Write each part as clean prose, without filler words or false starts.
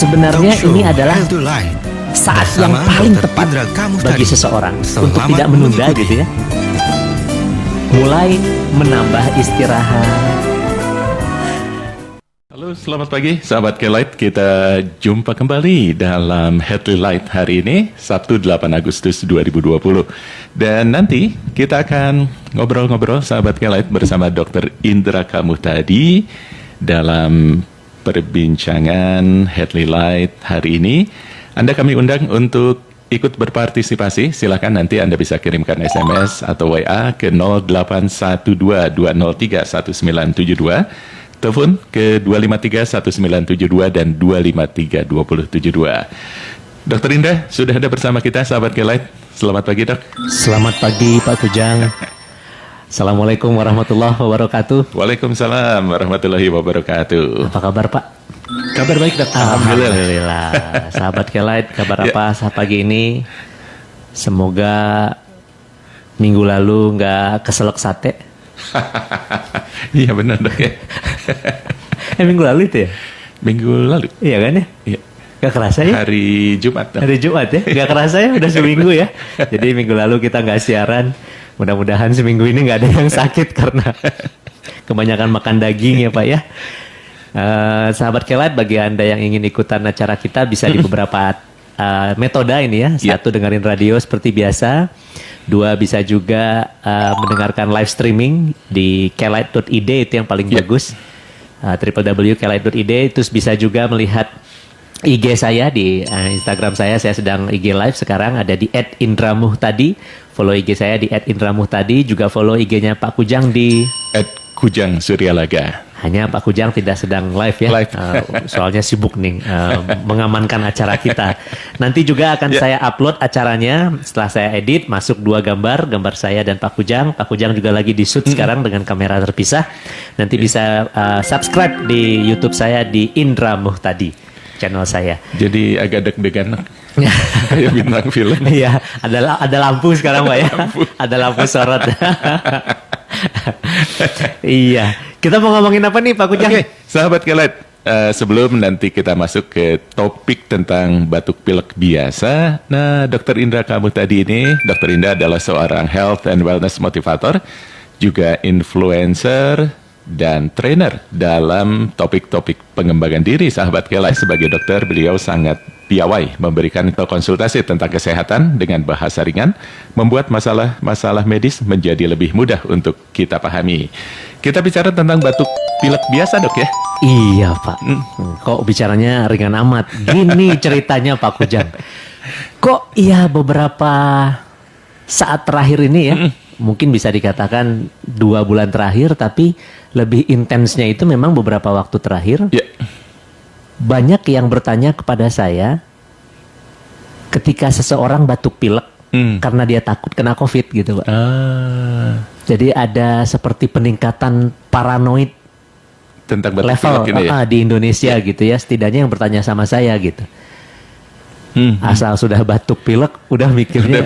Sebenarnya ini adalah saat yang paling tepat bagi seseorang untuk tidak menunda gitu ya. Mulai menambah istirahat. Halo, selamat pagi sahabat K-Lite. Kita jumpa kembali dalam Headly Light hari ini, Sabtu 8 Agustus 2020. Dan nanti kita akan ngobrol-ngobrol sahabat K-Lite bersama Dr. Indra Kamuhtadi dalam perbincangan Headly Light hari ini. Anda kami undang untuk ikut berpartisipasi. Silakan nanti Anda bisa kirimkan SMS atau WA ke 0812-203-1972. Telepon ke 253-1972 dan 253-2072. Dr. Indra sudah ada bersama kita, sahabat K-Lite. Selamat pagi, Dok. Selamat pagi, Pak Kujang. Assalamualaikum warahmatullahi wabarakatuh. Waalaikumsalam warahmatullahi wabarakatuh. Apa kabar, Pak? Kabar baik, Dok. Alhamdulillah. Sahabat K-Lite, kabar apa saat pagi ini? Semoga minggu lalu nggak keselak sate. Iya benar, Dok ya. Minggu lalu itu ya? Minggu lalu. Iya kan ya? Iya. Gak kerasa ya? Hari Jumat, Dok. Hari Jumat ya? Gak kerasa ya? Udah seminggu ya? Jadi minggu lalu kita nggak siaran. Mudah-mudahan seminggu ini nggak ada yang sakit karena kebanyakan makan daging ya Pak ya. Sahabat K-Lite, bagi Anda yang ingin ikutan acara kita bisa di beberapa metode ini ya. Satu, dengerin radio seperti biasa. Dua, bisa juga mendengarkan live streaming di klite.id, itu yang paling bagus. www.klite.id. Terus bisa juga melihat IG saya di Instagram saya sedang IG live sekarang, ada di @indramuhtadi. Follow IG saya di @indramuhtadi. Juga follow IG-nya Pak Kujang di @Kujang Suryalaga. Hanya Pak Kujang tidak sedang live ya, soalnya sibuk nih mengamankan acara kita. Nanti juga akan saya upload acaranya setelah saya edit, masuk 2 gambar saya dan Pak Kujang. Pak Kujang juga lagi di shoot sekarang dengan kamera terpisah. Nanti bisa subscribe di YouTube saya di Indra Muhtadi, channel saya. Jadi agak deg-degan kayak bintang film. Iya, ada lampu sekarang Pak ya. Ada lampu sorot. Iya. Kita mau ngomongin apa nih Pak Kujang? Oke, sahabat K-Lite, sebelum nanti kita masuk ke topik tentang batuk pilek biasa, nah Dr. Indra Kamuhtadi ini, Dr. Indra adalah seorang health and wellness motivator, juga influencer dan trainer dalam topik-topik pengembangan diri. Sahabat K-Lite, sebagai dokter, beliau sangat piawai memberikan konsultasi tentang kesehatan dengan bahasa ringan, membuat masalah medis menjadi lebih mudah untuk kita pahami. Kita bicara tentang batuk pilek biasa, Dok ya? Iya Pak. Kok bicaranya ringan amat? Gini ceritanya Pak Kujang. Kok iya beberapa saat terakhir ini ya, mungkin bisa dikatakan 2 bulan terakhir, tapi lebih intensnya itu memang beberapa waktu terakhir. Ya. Banyak yang bertanya kepada saya ketika seseorang batuk pilek karena dia takut kena COVID gitu Pak. Jadi ada seperti peningkatan paranoid Tentang batuk level pilek ini ya? di Indonesia gitu ya. Setidaknya yang bertanya sama saya gitu. Asal sudah batuk pilek udah mikirnya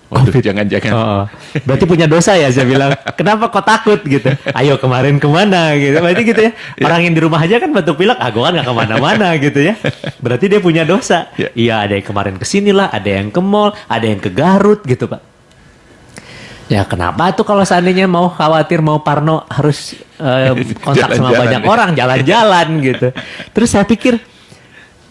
Waduh, jangan-jangan. berarti punya dosa ya, saya bilang. Kenapa kok takut gitu? Ayo kemarin kemana gitu. Berarti gitu ya. Orang yang di rumah aja kan batuk pilek, gue kan gak kemana-mana gitu ya. Berarti dia punya dosa. Iya, ada yang kemarin kesini lah, ada yang ke mall, ada yang ke Garut gitu Pak. Ya kenapa tuh kalau seandainya mau khawatir, mau parno, harus kontak sama banyak orang, jalan-jalan gitu. Terus saya pikir,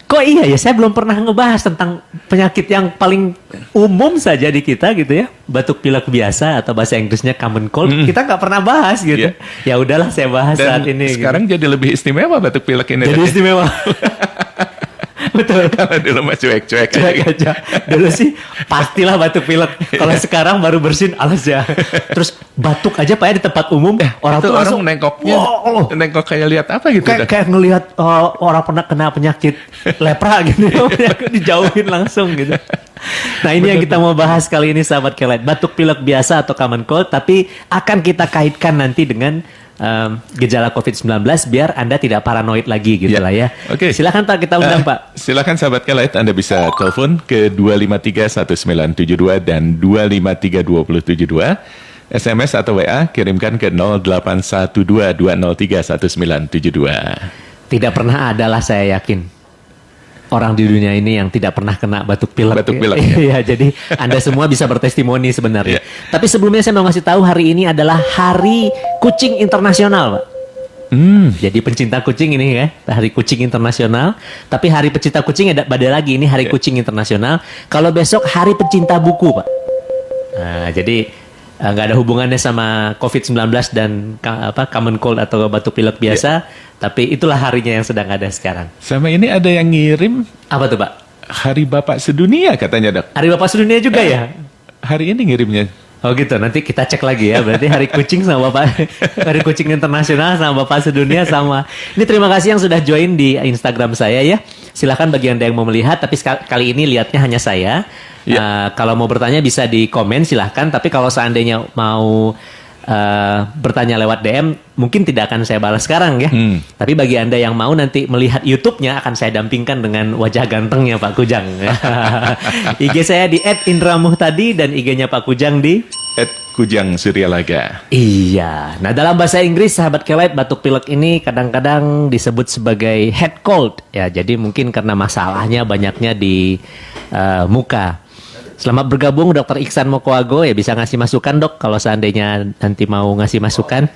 kok iya ya, saya belum pernah ngebahas tentang penyakit yang paling umum saja di kita gitu ya. Batuk pilek biasa atau bahasa Inggrisnya common cold. Kita nggak pernah bahas gitu. Ya udahlah saya bahas Dan saat ini. sekarang gitu. jadi lebih istimewa batuk pilek ini. Jadi istimewa. Betul. Kalau dulu mah cuek-cuek aja. Dulu sih pastilah batuk pilek. Kalau sekarang baru bersin alas ya. Terus batuk aja Pak ya di tempat umum. Orang tuh langsung nengoknya, nengok kayak lihat apa gitu. Kayak ngelihat orang pernah kena penyakit lepra gitu. Dijauhin langsung gitu. Nah ini yang kita mau bahas kali ini sahabat K-Lite. Batuk pilek biasa atau common cold. Tapi akan kita kaitkan nanti dengan gejala COVID-19 biar Anda tidak paranoid lagi gitu lah ya. Oke. Silakan Pak, kita undang Pak. Silakan sahabat K-Lite, Anda bisa telepon ke 253-1972 dan 253-2072. SMS atau WA kirimkan ke 0812-203-1972. Tidak pernah ada lah saya yakin. orang di dunia ini yang tidak pernah kena batuk pilek. Batuk pilek, ya. Iya, jadi Anda semua bisa bertestimoni sebenarnya. Iya. Tapi sebelumnya saya mau ngasih tahu hari ini adalah Hari Kucing Internasional, Pak. Jadi pencinta kucing ini ya, Hari Kucing Internasional. Tapi Hari Pencinta Kucing ada beda lagi, ini Hari Kucing Internasional. Kalau besok Hari Pencinta Buku, Pak. Nah, jadi nggak ada hubungannya sama COVID-19 dan common cold atau batuk pilek biasa, tapi itulah harinya yang sedang ada sekarang. Sama ini ada yang ngirim Apa tuh, Pak? Hari Bapak Sedunia katanya, Dok. Hari Bapak Sedunia juga ya? Hari ini ngirimnya. Oh gitu, nanti kita cek lagi ya. Berarti Hari Kucing sama Bapak, Hari Kucing Internasional sama Bapak Sedunia sama. Ini terima kasih yang sudah join di Instagram saya ya. Silahkan bagi Anda yang mau melihat, tapi kali ini lihatnya hanya saya. Kalau mau bertanya bisa di komen silahkan, tapi kalau seandainya mau bertanya lewat DM, mungkin tidak akan saya balas sekarang ya. Tapi bagi Anda yang mau nanti melihat YouTube-nya, akan saya dampingkan dengan wajah gantengnya Pak Kujang. IG saya di @indramuhtadi dan IG-nya Pak Kujang di Kujang Suryalaga. Iya. Nah, dalam bahasa Inggris, sahabat Kelait, batuk pilek ini kadang-kadang disebut sebagai head cold. Ya, jadi mungkin karena masalahnya banyaknya di muka. Selamat bergabung Dr. Iksan Mokoago, ya bisa ngasih masukan, Dok, kalau seandainya nanti mau ngasih masukan.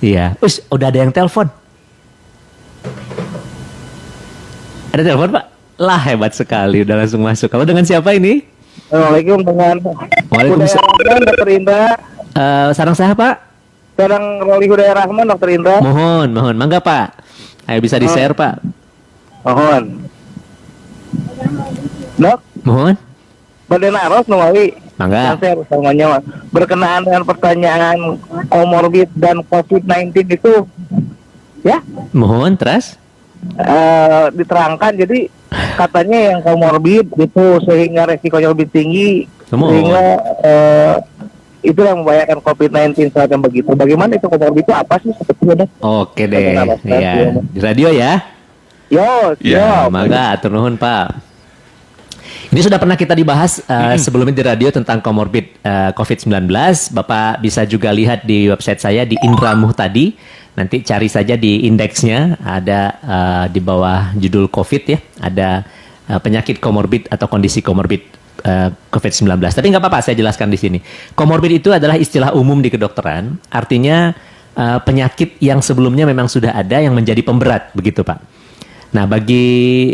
Iya. Udah ada yang telepon. Ada telepon, Pak? Lah, hebat sekali, udah langsung masuk. Kalau dengan siapa ini? Assalamualaikum dengan Waalaikumsalam. Hudaya Rahman, Dr. Indra. Sarang saya, Pak? Sarang Roli Hudaya Rahman, Dr. Indra. Mohon. Mangga, Pak. Ayo bisa di-share, Pak. Mohon. Dok, Mohon. Badan Aros Nuwawi. Mangga. Saya harus tanya, berkenaan dengan pertanyaan komorbid dan COVID-19 itu, ya, Mohon, terus? diterangkan. Jadi katanya yang komorbid itu sehingga resikonya lebih tinggi, Mohon. sehingga itu yang membahayakan COVID-19 saat yang begitu. Bagaimana itu komorbid itu apa sih sebetulnya, Dok? Oke deh. Iya. Di radio ya? Yo, Ya, Mangga, atur nuhun, Pak. Ini sudah pernah kita dibahas sebelumnya di radio tentang komorbid COVID-19. Bapak bisa juga lihat di website saya di Indra Muhtadi. Nanti cari saja di indeksnya, ada di bawah judul COVID ya, ada penyakit komorbid atau kondisi komorbid COVID-19. Tapi nggak apa-apa, saya jelaskan di sini. Komorbid itu adalah istilah umum di kedokteran, artinya penyakit yang sebelumnya memang sudah ada yang menjadi pemberat, begitu Pak. Nah, bagi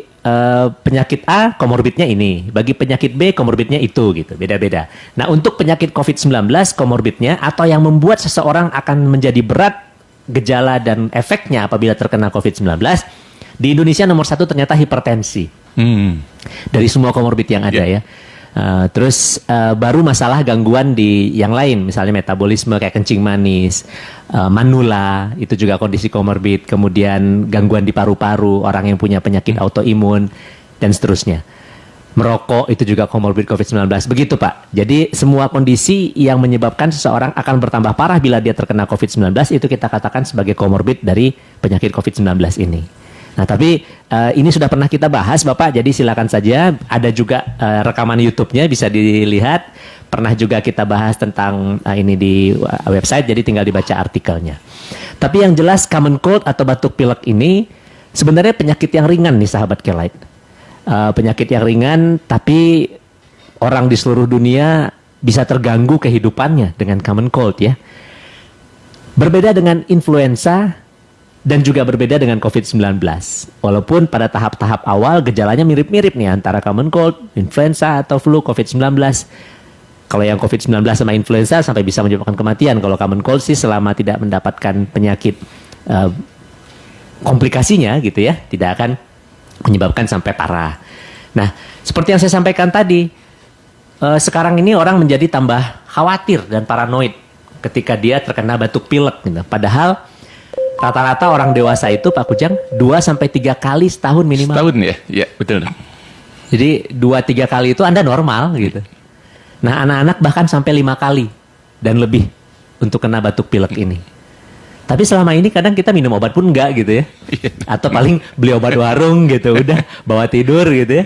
penyakit A, komorbidnya ini. Bagi penyakit B, komorbidnya itu, gitu. Beda-beda. Nah, untuk penyakit COVID-19, komorbidnya atau yang membuat seseorang akan menjadi berat gejala dan efeknya apabila terkena COVID-19, di Indonesia nomor 1 ternyata hipertensi. Dari semua komorbid yang ada ya. Terus baru masalah gangguan di yang lain, misalnya metabolisme kayak kencing manis, manula, itu juga kondisi komorbid, kemudian gangguan di paru-paru, orang yang punya penyakit autoimun, dan seterusnya. Merokok itu juga komorbid COVID-19, begitu Pak. Jadi semua kondisi yang menyebabkan seseorang akan bertambah parah bila dia terkena COVID-19, itu kita katakan sebagai komorbid dari penyakit COVID-19 ini. Nah, tapi ini sudah pernah kita bahas, Bapak, jadi silakan saja. Ada juga rekaman YouTube-nya, bisa dilihat. Pernah juga kita bahas tentang ini di website, jadi tinggal dibaca artikelnya. Tapi yang jelas common cold atau batuk pilek ini sebenarnya penyakit yang ringan nih, sahabat Kelait. Penyakit yang ringan, tapi orang di seluruh dunia bisa terganggu kehidupannya dengan common cold ya. Berbeda dengan influenza, dan juga berbeda dengan COVID-19. Walaupun pada tahap-tahap awal gejalanya mirip-mirip nih antara common cold, influenza atau flu, COVID-19. Kalau yang COVID-19 sama influenza sampai bisa menyebabkan kematian. Kalau common cold sih selama tidak mendapatkan penyakit komplikasinya gitu ya, tidak akan menyebabkan sampai parah. Nah, seperti yang saya sampaikan tadi, sekarang ini orang menjadi tambah khawatir dan paranoid ketika dia terkena batuk pilek gitu. Padahal rata-rata orang dewasa itu Pak Kujang 2-3 kali setahun minimal. Setahun ya? Ya, betul. Jadi 2-3 kali itu Anda normal gitu. Nah, anak-anak bahkan sampai 5 kali dan lebih untuk kena batuk pilek ini. Tapi selama ini kadang kita minum obat pun enggak gitu ya. Atau paling beli obat warung gitu, udah bawa tidur gitu ya.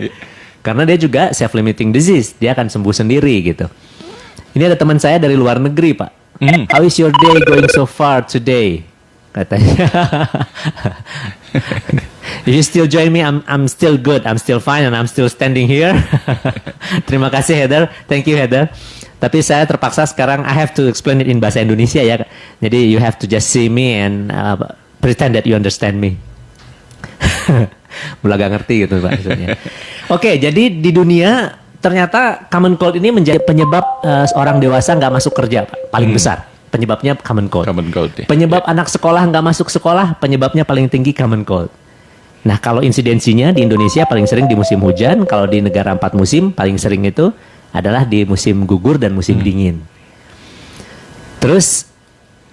Karena dia juga self-limiting disease, dia akan sembuh sendiri gitu. Ini ada teman saya dari luar negeri, Pak. How is your day going so far today? Katanya. If you still join me, I'm still good, I'm still fine, and I'm still standing here. Terima kasih Heather, thank you Heather. Tapi saya terpaksa sekarang I have to explain it in bahasa Indonesia ya. Jadi you have to just see me and pretend that you understand me. Mulai gak ngerti gitu Pak maksudnya. Oke, jadi di dunia ternyata common cold ini menjadi penyebab orang dewasa nggak masuk kerja Pak, paling besar. Penyebabnya common cold. Common cold, ya. Penyebab anak sekolah nggak masuk sekolah, penyebabnya paling tinggi common cold. Nah, kalau insidensinya di Indonesia paling sering di musim hujan, kalau di negara 4 musim paling sering itu adalah di musim gugur dan musim dingin. Terus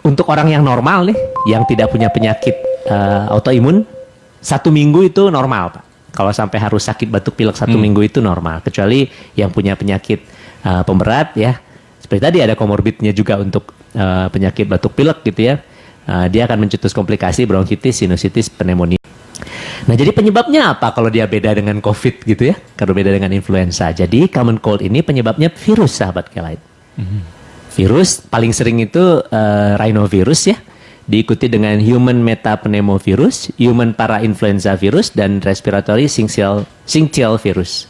untuk orang yang normal nih, yang tidak punya penyakit autoimun, 1 minggu itu normal Pak. Kalau sampai harus sakit batuk pilek 1 minggu itu normal. Kecuali yang punya penyakit pemberat ya. Seperti tadi ada komorbidnya juga untuk penyakit batuk pilek gitu ya. Dia akan mencetus komplikasi bronkitis, sinusitis, pneumonia. Nah, jadi penyebabnya apa kalau dia beda dengan COVID gitu ya? Kalau beda dengan influenza. Jadi common cold ini penyebabnya virus, sahabat Kelight. Virus paling sering itu rhinovirus ya. Diikuti dengan human metapneumovirus, human parainfluenza virus, dan respiratory syncytial virus.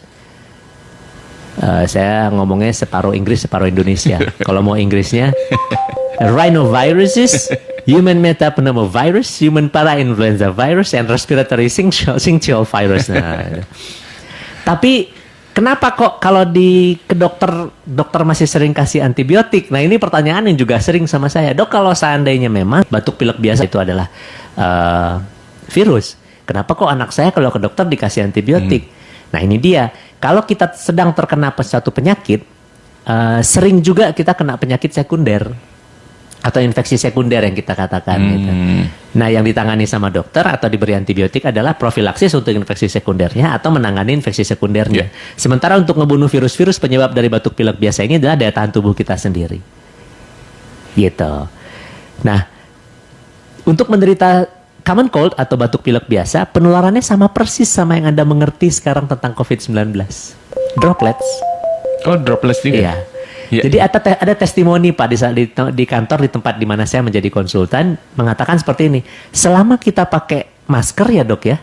Saya ngomongnya separuh Inggris, separuh Indonesia. Kalau mau Inggrisnya, rhinoviruses, human metapneumovirus, human parainfluenza virus, and respiratory syncytial virus. Nah, tapi kenapa kok kalau ke dokter masih sering kasih antibiotik? Nah, ini pertanyaan yang juga sering sama saya. Dok, kalau seandainya memang batuk pilek biasa itu adalah virus, kenapa kok anak saya kalau ke dokter dikasih antibiotik? Nah, ini dia. Kalau kita sedang terkena suatu penyakit, sering juga kita kena penyakit sekunder atau infeksi sekunder yang kita katakan. Gitu. Nah, yang ditangani sama dokter atau diberi antibiotik adalah profilaksis untuk infeksi sekundernya atau menangani infeksi sekundernya. Sementara untuk ngebunuh virus-virus penyebab dari batuk pilek biasa ini adalah daya tahan tubuh kita sendiri. Gitu. Nah, untuk menderita common cold atau batuk pilek biasa, penularannya sama persis sama yang Anda mengerti sekarang tentang COVID-19. Droplets. Oh, droplets juga? Iya. Ya. Jadi ada testimoni Pak di kantor di tempat di mana saya menjadi konsultan mengatakan seperti ini. Selama kita pakai masker ya dok ya,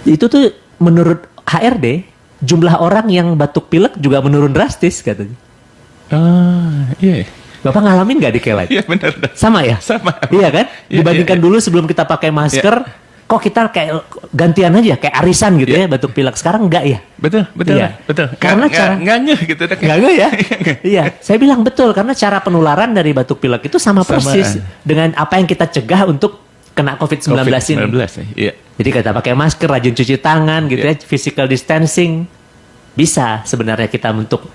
itu tuh menurut HRD jumlah orang yang batuk pilek juga menurun drastis katanya. Iya. Bapak ngalamin nggak di Kelight? Iya benar. Sama ya? Sama. Iya kan? Iya, Dibandingkan iya. dulu sebelum kita pakai masker, kok kita kayak gantian aja, kayak arisan gitu ya batuk pilek. Sekarang enggak ya? Betul. Iya. Betul. Karena cara nggak ngeh gitu. Enggak ya? Iya, saya bilang betul karena cara penularan dari batuk pilek itu sama persis dengan apa yang kita cegah untuk kena COVID-19 ini. Iya. Jadi kita pakai masker, rajin cuci tangan gitu ya, physical distancing. Bisa sebenarnya kita untuk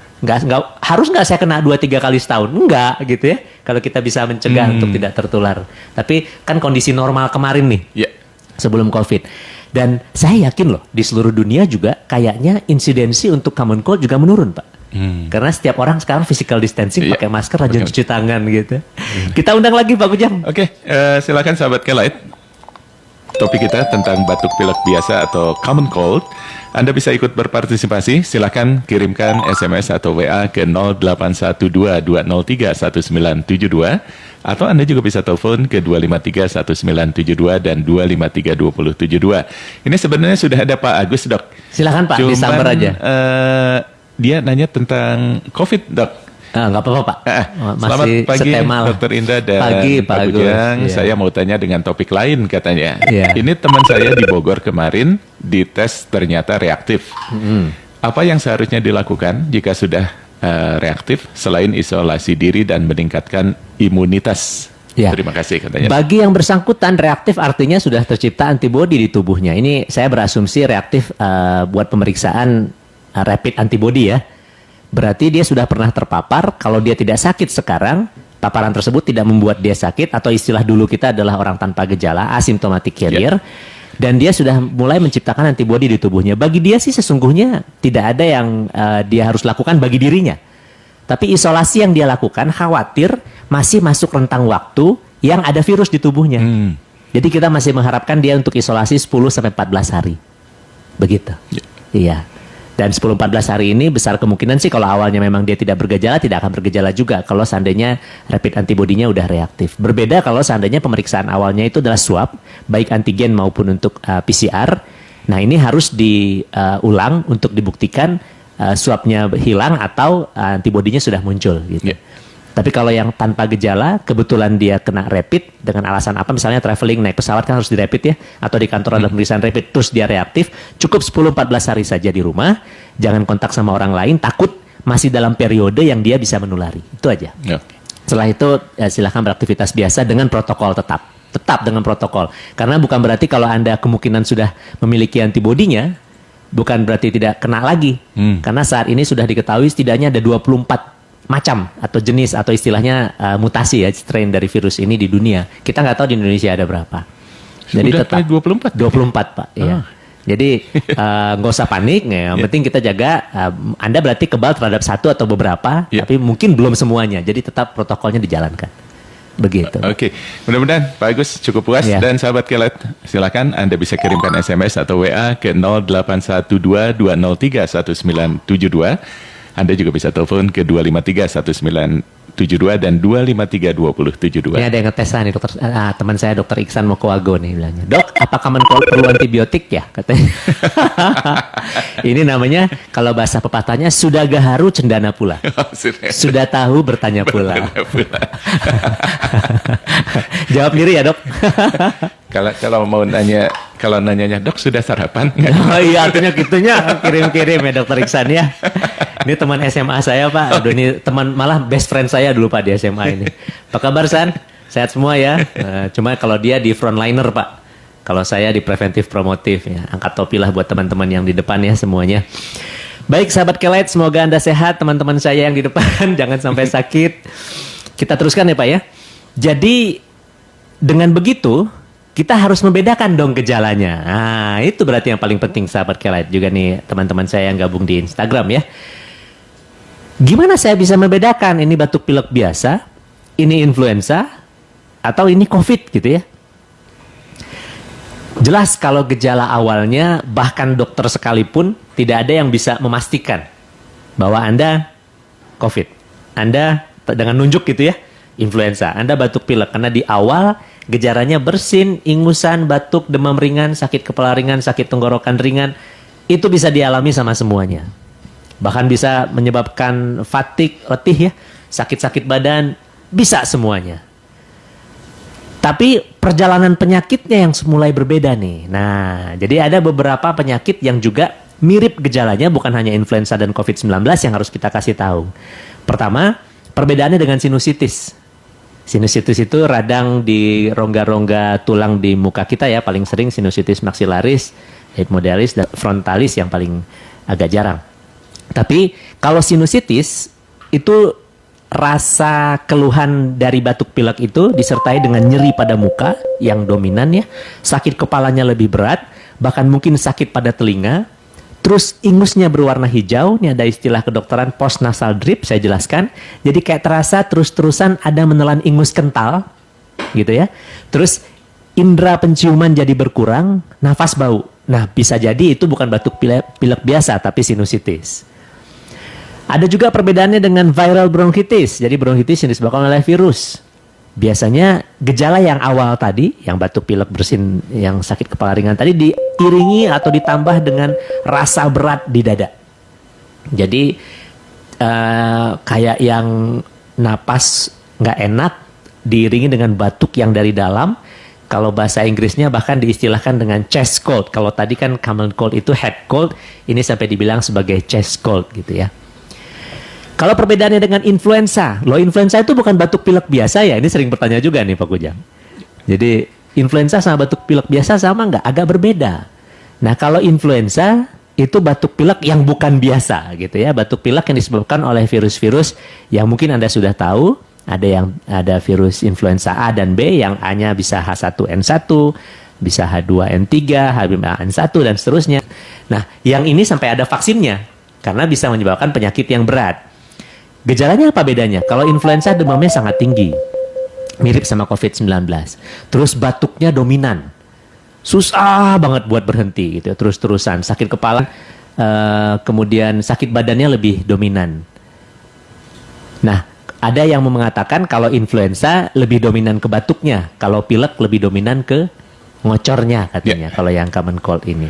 harus nggak saya kena 2-3 kali setahun, enggak gitu ya. Kalau kita bisa mencegah untuk tidak tertular. Tapi kan kondisi normal kemarin nih. Iya. Sebelum COVID. Dan saya yakin loh, di seluruh dunia juga kayaknya insidensi untuk common cold juga menurun, Pak. Karena setiap orang sekarang physical distancing, pakai masker, rajin cuci tangan gitu. Kita undang lagi Pak Kujang. Oke, silakan sahabat Kelight. Topik kita tentang batuk pilek biasa atau common cold. Anda bisa ikut berpartisipasi, silakan kirimkan SMS atau WA ke 0812-203-1972 atau Anda juga bisa telepon ke 253-1972 dan 253-2072. Ini sebenarnya sudah ada Pak Agus, Dok. Silakan Pak, disambar aja. Dia nanya tentang COVID, Dok. Nggak apa-apa Pak. Selamat pagi Dr. Indra dan Pak Kujang. Iya. Saya mau tanya dengan topik lain katanya. Iya. Ini teman saya di Bogor kemarin dites ternyata reaktif. Apa yang seharusnya dilakukan jika sudah reaktif selain isolasi diri dan meningkatkan imunitas? Ya. Terima kasih katanya. Bagi yang bersangkutan reaktif artinya sudah tercipta antibodi di tubuhnya. Ini saya berasumsi reaktif buat pemeriksaan rapid antibody ya. Berarti dia sudah pernah terpapar. Kalau dia tidak sakit sekarang, paparan tersebut tidak membuat dia sakit, atau istilah dulu kita adalah orang tanpa gejala, asymptomatic carrier. Dan dia sudah mulai menciptakan antibodi di tubuhnya. Bagi dia sih sesungguhnya tidak ada yang dia harus lakukan bagi dirinya. Tapi isolasi yang dia lakukan khawatir masih masuk rentang waktu yang ada virus di tubuhnya. Jadi kita masih mengharapkan dia untuk isolasi 10-14 hari. Begitu. Iya. Dan 10-14 hari ini besar kemungkinan sih kalau awalnya memang dia tidak bergejala, tidak akan bergejala juga kalau seandainya rapid antibodinya udah reaktif. Berbeda kalau seandainya pemeriksaan awalnya itu adalah swab, baik antigen maupun untuk PCR. Nah ini harus diulang untuk dibuktikan swabnya hilang atau antibodinya sudah muncul gitu. Yeah. Tapi kalau yang tanpa gejala, kebetulan dia kena rapid dengan alasan apa, misalnya traveling naik pesawat kan harus di rapid ya, atau di kantor ada pemeriksaan rapid, terus dia reaktif, cukup 10-14 hari saja di rumah, jangan kontak sama orang lain, takut masih dalam periode yang dia bisa menulari. Itu aja. Oke. Setelah itu silahkan beraktivitas biasa dengan protokol tetap dengan protokol. Karena bukan berarti kalau Anda kemungkinan sudah memiliki antibodinya, bukan berarti tidak kena lagi. Karena saat ini sudah diketahui setidaknya ada 24 macam atau jenis atau istilahnya mutasi ya strain dari virus ini di dunia. Kita nggak tahu di Indonesia ada berapa. Jadi Sudah tetap 24? 24 Pak. Iya. Jadi nggak usah panik. Ya. Yang penting kita jaga. Anda berarti kebal terhadap satu atau beberapa, tapi mungkin belum semuanya. Jadi tetap protokolnya dijalankan. Begitu. Oke, mudah-mudahan Pak Agus cukup puas. Ya. Dan sahabat Kelet, silakan Anda bisa kirimkan SMS atau WA ke 0812-203-1972. Anda juga bisa telepon ke 253-1972 dan 253-2072. Ini ada yang ngetes nih dokter, teman saya dokter Iksan Mokowago nih bilangnya, Dok, apa Kemenkol perlu antibiotik ya? Katanya. Ini namanya kalau bahasa pepatahnya sudah gaharu cendana pula. Oh, serius? Sudah tahu bertanya pula. Jawab diri ya dok. Kalau mau nanya, kalau nanyanya Dok sudah sarapan? Oh iya artinya gitunya kirim-kirim ya dokter Iksan ya. Ini teman SMA saya Pak. Aduh, ini teman malah best friend saya dulu Pak di SMA ini. Apa kabar San? Sehat semua ya. Cuma kalau dia di frontliner Pak. Kalau saya di preventif promotif ya. Angkat topi lah buat teman-teman yang di depan ya semuanya. Baik sahabat Kelet, semoga Anda sehat. Teman-teman saya yang di depan jangan sampai sakit. Kita teruskan ya Pak ya. Jadi dengan begitu kita harus membedakan dong gejalanya. Nah, itu berarti yang paling penting sahabat Kelet juga nih teman-teman saya yang gabung di Instagram ya. Gimana saya bisa membedakan ini batuk pilek biasa, ini influenza, atau ini COVID gitu ya? Jelas kalau gejala awalnya bahkan dokter sekalipun tidak ada yang bisa memastikan bahwa Anda COVID. Anda dengan nunjuk gitu ya, influenza. Anda batuk pilek karena di awal gejalanya bersin, ingusan, batuk, demam ringan, sakit kepala ringan, sakit tenggorokan ringan. Itu bisa dialami sama semuanya. Bahkan bisa menyebabkan fatigue, letih ya, sakit-sakit badan, bisa semuanya. Tapi perjalanan penyakitnya yang mulai berbeda nih. Nah, jadi ada beberapa penyakit yang juga mirip gejalanya, bukan hanya influenza dan COVID-19 yang harus kita kasih tahu. Pertama, perbedaannya dengan sinusitis. Sinusitis itu radang di rongga-rongga tulang di muka kita ya, paling sering sinusitis maxillaris, epidermoidalis, dan frontalis yang paling agak jarang. Tapi kalau sinusitis itu rasa keluhan dari batuk pilek itu disertai dengan nyeri pada muka yang dominan ya, sakit kepalanya lebih berat, bahkan mungkin sakit pada telinga, terus ingusnya berwarna hijau, ini ada istilah kedokteran postnasal drip, saya jelaskan, jadi kayak terasa terus-terusan ada menelan ingus kental, gitu ya, terus indera penciuman jadi berkurang, nafas bau, nah bisa jadi itu bukan batuk pilek biasa tapi sinusitis. Ada juga perbedaannya dengan viral bronchitis. Jadi bronchitis yang disebabkan oleh virus. Biasanya gejala yang awal tadi, yang batuk pilek bersin, yang sakit kepala ringan tadi diiringi atau ditambah dengan rasa berat di dada. Jadi kayak yang napas nggak enak diiringi dengan batuk yang dari dalam. Kalau bahasa Inggrisnya bahkan diistilahkan dengan chest cold. Kalau tadi kan common cold itu head cold, ini sampai dibilang sebagai chest cold gitu ya. Kalau perbedaannya dengan influenza, loh influenza itu bukan batuk pilek biasa ya? Ini sering bertanya juga nih Pak Kujang. Jadi influenza sama batuk pilek biasa sama nggak? Agak berbeda. Nah kalau influenza itu batuk pilek yang bukan biasa gitu ya. Batuk pilek yang disebabkan oleh virus-virus yang mungkin Anda sudah tahu. Ada virus influenza A dan B yang A-nya bisa H1N1, bisa H2N3, H5N1 dan seterusnya. Nah yang ini sampai ada vaksinnya karena bisa menyebabkan penyakit yang berat. Gejalanya apa bedanya? Kalau influenza demamnya sangat tinggi, mirip sama COVID-19. Terus batuknya dominan, susah banget buat berhenti gitu, terus-terusan. Sakit kepala, kemudian sakit badannya lebih dominan. Nah, ada yang mengatakan kalau influenza lebih dominan ke batuknya, kalau pilek lebih dominan ke ngocornya katanya, kalau yang common cold ini.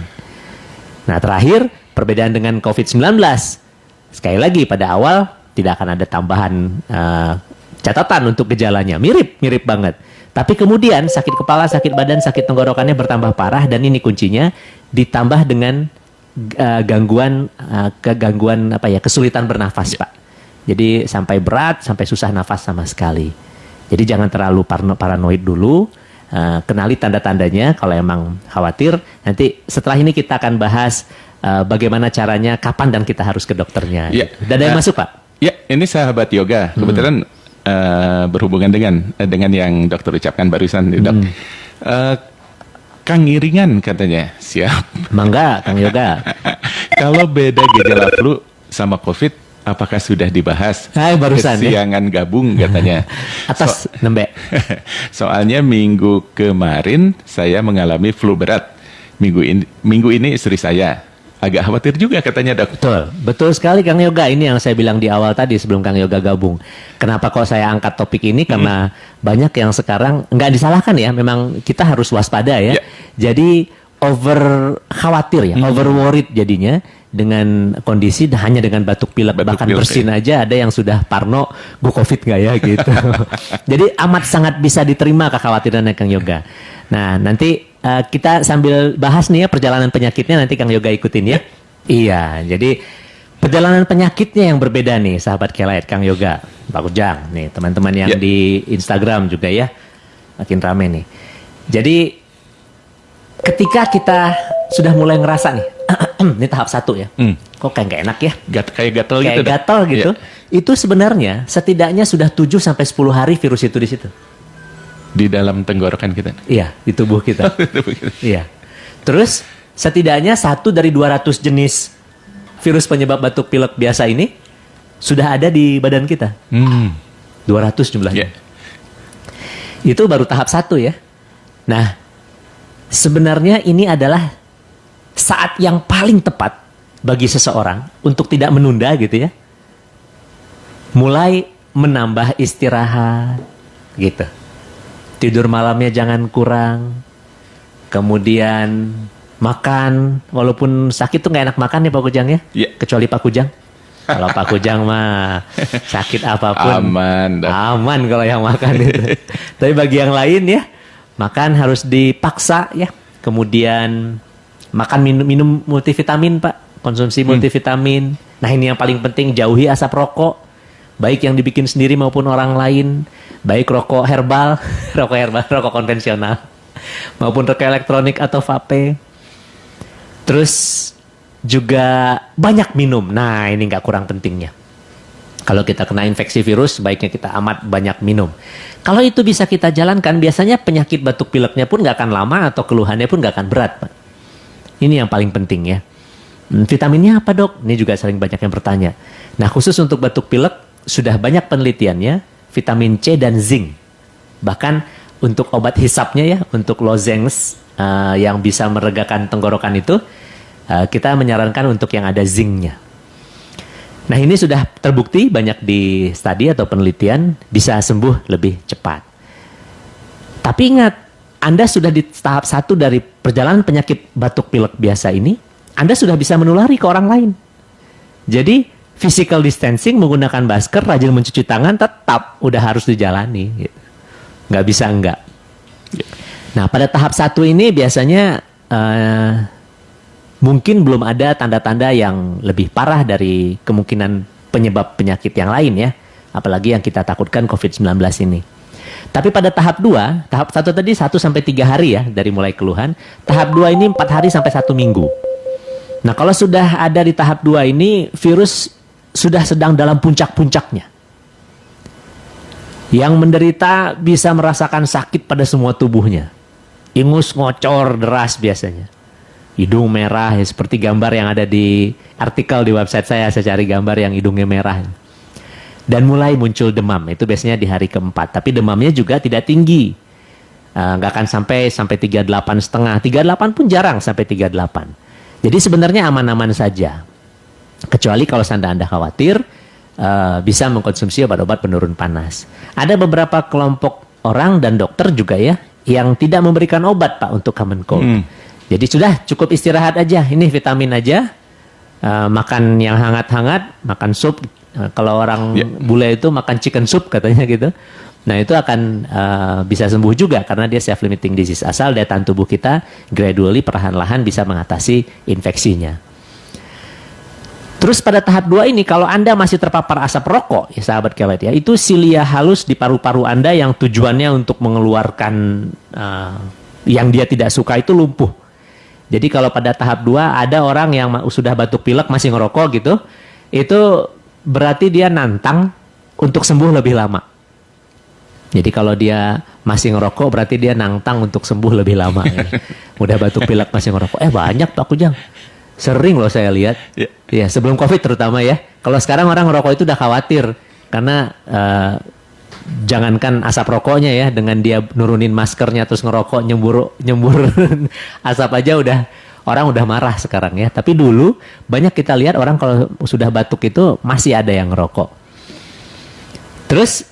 Nah, terakhir perbedaan dengan COVID-19. Sekali lagi pada awal tidak akan ada tambahan catatan untuk gejalanya. Mirip banget. Tapi kemudian sakit kepala, sakit badan, sakit tenggorokannya bertambah parah dan ini kuncinya ditambah dengan gangguan kesulitan bernafas, Pak. Jadi sampai berat, sampai susah nafas sama sekali. Jadi jangan terlalu paranoid dulu. Kenali tanda-tandanya kalau emang khawatir. Nanti setelah ini kita akan bahas bagaimana caranya, kapan dan kita harus ke dokternya. Ya. Dan ada yang masuk, Pak? Ya, ini sahabat yoga. Kebetulan berhubungan dengan yang dokter ucapkan barusan, Dok. Kang Iringan katanya, siap. Mangga, Kang Yoga. Kalau beda gejala flu sama COVID, apakah sudah dibahas? Barusan ya. Kesiangan gabung katanya. Atas nembe. Soalnya minggu kemarin saya mengalami flu berat. Minggu ini istri saya agak khawatir juga katanya, Dok. Betul sekali Kang Yoga. Ini yang saya bilang di awal tadi sebelum Kang Yoga gabung. Kenapa kok saya angkat topik ini? Karena banyak yang sekarang nggak disalahkan ya. Memang kita harus waspada ya. Jadi khawatir ya, over worried jadinya dengan kondisi hanya dengan batuk pilek, bahkan bersin aja ada yang sudah parno, gue COVID nggak ya gitu. Jadi amat sangat bisa diterima kekhawatirannya Kang Yoga. Nah nanti kita sambil bahas nih ya perjalanan penyakitnya, nanti Kang Yoga ikutin ya. Iya, jadi perjalanan penyakitnya yang berbeda nih sahabat Kelight, Kang Yoga, Pak Kujang nih, teman-teman yang di Instagram juga ya, makin rame nih. Jadi ketika kita sudah mulai ngerasa nih, ini tahap 1 ya, kok kayak nggak enak ya, kayak gatel gitu, kayak gatel gitu, itu sebenarnya setidaknya sudah 7-10 hari virus itu di situ. Di dalam tenggorokan kita. Iya, di tubuh kita. Iya. Terus setidaknya 1 dari 200 jenis virus penyebab batuk pilek biasa ini sudah ada di badan kita. 200 jumlahnya. Itu baru tahap 1 ya. Nah, sebenarnya ini adalah saat yang paling tepat bagi seseorang untuk tidak menunda gitu ya. Mulai menambah istirahat gitu. Tidur malamnya jangan kurang. Kemudian makan, walaupun sakit tuh nggak enak makan ya Pak Kujang ya. Kecuali Pak Kujang. Kalau Pak Kujang mah sakit apapun aman kalau yang makan itu. Tapi bagi yang lain ya, makan harus dipaksa ya. Kemudian makan minum multivitamin Pak, konsumsi multivitamin. Nah ini yang paling penting, jauhi asap rokok, baik yang dibikin sendiri maupun orang lain. Baik rokok herbal, rokok konvensional, maupun rokok elektronik atau vape. Terus juga banyak minum. Nah ini nggak kurang pentingnya. Kalau kita kena infeksi virus, baiknya kita amat banyak minum. Kalau itu bisa kita jalankan, biasanya penyakit batuk pileknya pun nggak akan lama atau keluhannya pun nggak akan berat, Pak. Ini yang paling penting ya. Vitaminnya apa dok? Ini juga sering banyak yang bertanya. Nah khusus untuk batuk pilek, sudah banyak penelitiannya. Vitamin C dan zinc. Bahkan untuk obat hisapnya ya, untuk lozenges yang bisa meregakan tenggorokan itu, kita menyarankan untuk yang ada zincnya. Nah ini sudah terbukti banyak di studi atau penelitian bisa sembuh lebih cepat. Tapi ingat, Anda sudah di tahap 1 dari perjalanan penyakit batuk pilek biasa ini, Anda sudah bisa menulari ke orang lain. Jadi physical distancing, menggunakan masker, rajin mencuci tangan, tetap udah harus dijalani. Gitu. Nggak bisa enggak. Nah, pada tahap 1 ini biasanya mungkin belum ada tanda-tanda yang lebih parah dari kemungkinan penyebab penyakit yang lain ya. Apalagi yang kita takutkan COVID-19 ini. Tapi pada tahap 2, tahap 1 tadi 1-3 hari ya dari mulai keluhan. Tahap 2 ini 4 hari sampai 1 minggu. Nah, kalau sudah ada di tahap 2 ini, virus sudah sedang dalam puncak-puncaknya. Yang menderita bisa merasakan sakit pada semua tubuhnya. Ingus ngocor deras biasanya. Hidung merah, ya, seperti gambar yang ada di artikel di website saya cari gambar yang hidungnya merah. Dan mulai muncul demam, itu biasanya di hari keempat. Tapi demamnya juga tidak tinggi. Nggak akan sampai 38,5. 38 pun jarang sampai 38. Jadi sebenarnya aman-aman saja. Kecuali kalau Anda khawatir, bisa mengkonsumsi obat-obat penurun panas. Ada beberapa kelompok orang dan dokter juga ya, yang tidak memberikan obat Pak untuk common cold. Jadi sudah cukup istirahat aja, ini vitamin aja, makan yang hangat-hangat, makan sup. Kalau orang bule itu makan chicken soup katanya gitu. Nah itu akan bisa sembuh juga karena dia self-limiting disease. Asal daya tahan tubuh kita gradually perlahan-lahan bisa mengatasi infeksinya. Terus pada tahap 2 ini kalau Anda masih terpapar asap rokok, ya sahabat kewet ya, itu silia halus di paru-paru Anda yang tujuannya untuk mengeluarkan yang dia tidak suka itu lumpuh. Jadi kalau pada tahap 2 ada orang yang sudah batuk pilek masih ngerokok gitu, itu berarti dia nantang untuk sembuh lebih lama. Jadi kalau dia masih ngerokok berarti dia nantang untuk sembuh lebih lama. Ya. Udah batuk pilek masih ngerokok, banyak Pak Kujang. Sering loh saya lihat, ya sebelum COVID terutama ya. Kalau sekarang orang ngerokok itu udah khawatir karena jangankan asap rokoknya ya, dengan dia nurunin maskernya terus ngerokok nyembur asap aja orang udah marah sekarang ya. Tapi dulu banyak kita lihat orang kalau sudah batuk itu masih ada yang ngerokok. Terus